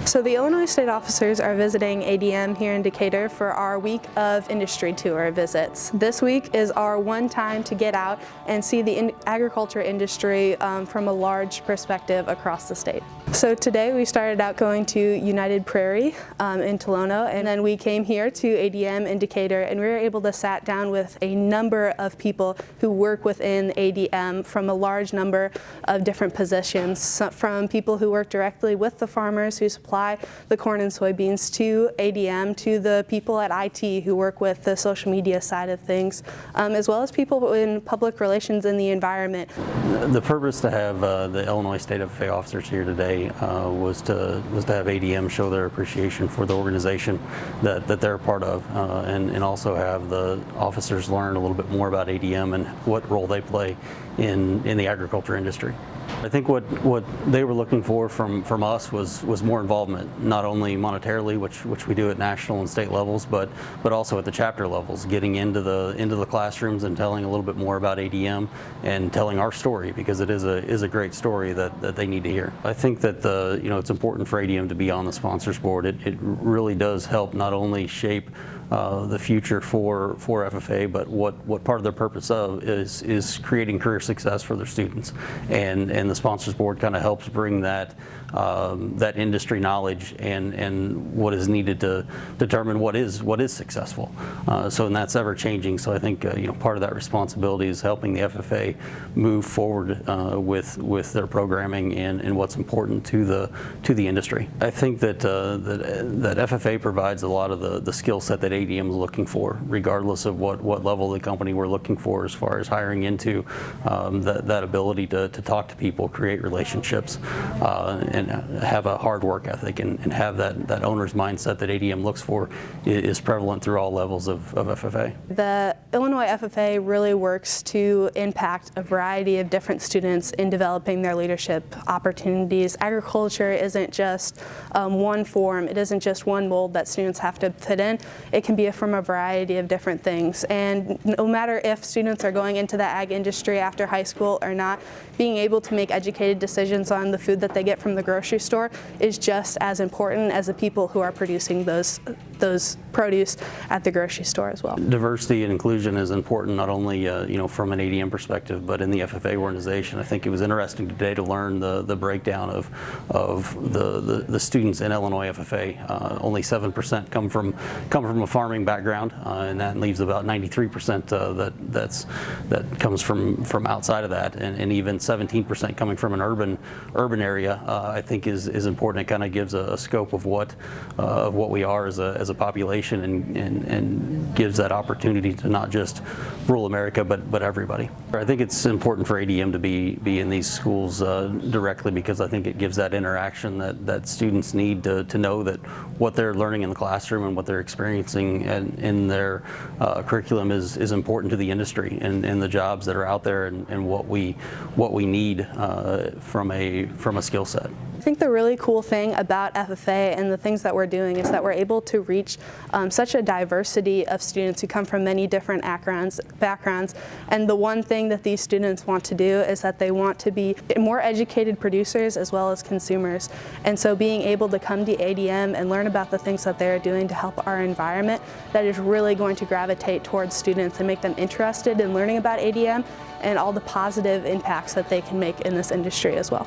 So the Illinois State officers are visiting ADM here in Decatur for our week of industry tour visits. This week is our one time to get out and see the agriculture industry from a large perspective across the state. So today we started out going to United Prairie in Tolono, and then we came here to ADM in Decatur, and we were able to sat down with a number of people who work within ADM from a large number of different positions, from people who work directly with the farmers who supply the corn and soybeans to ADM, to the people at IT who work with the social media side of things, as well as people in public relations and the environment. The purpose to have the Illinois State FFA officers here today was to have ADM show their appreciation for the organization that they're a part of, and also have the officers learn a little bit more about ADM and what role they play in the agriculture industry. I think what they were looking for from us was more involvement, not only monetarily, which we do at national and state levels, but also at the chapter levels, getting into the classrooms and telling a little bit more about ADM and telling our story, because it is a great story that they need to hear. I think that it's important for ADM to be on the sponsors board. It really does help not only shape the future for FFA, but what part of their purpose is creating career success for their students, and the sponsors board kind of helps bring that industry knowledge and what is needed to determine what is successful. And that's ever changing. So I think part of that responsibility is helping the FFA move forward with their programming and what's important to the industry. I think that FFA provides a lot of the skill set that ADM is looking for, regardless of what level of the company we're looking for, as far as hiring into that ability to talk to people, create relationships, and have a hard work ethic, and have that owner's mindset that ADM looks for is prevalent through all levels of FFA. The Illinois FFA really works to impact a variety of different students in developing their leadership opportunities. Agriculture isn't just one form, it isn't just one mold that students have to fit in. It can be from a variety of different things, and no matter if students are going into the ag industry after high school or not, being able to make educated decisions on the food that they get from the grocery store is just as important as the people who are producing those produce at the grocery store as well. Diversity and inclusion is important, not only from an ADM perspective, but in the FFA organization. I think it was interesting today to learn the breakdown of the students in Illinois FFA. Only 7% come from a farming background, and that leaves about 93% that comes from outside of that, and even 17% coming from an urban area. I think is important. It kind of gives a scope of what we are as a population, and gives that opportunity to not just rural America, but everybody. I think it's important for ADM to be in these schools directly, because I think it gives that interaction that students need to know that what they're learning in the classroom and what they're experiencing in their curriculum is important to the industry and the jobs that are out there, and what we need from a skill set. I think the really cool thing about FFA and the things that we're doing is that we're able to reach such a diversity of students who come from many different backgrounds, and the one thing that these students want to do is that they want to be more educated producers as well as consumers. And so being able to come to ADM and learn about the things that they're doing to help our environment, that is really going to gravitate towards students and make them interested in learning about ADM and all the positive impacts that they can make in this industry as well.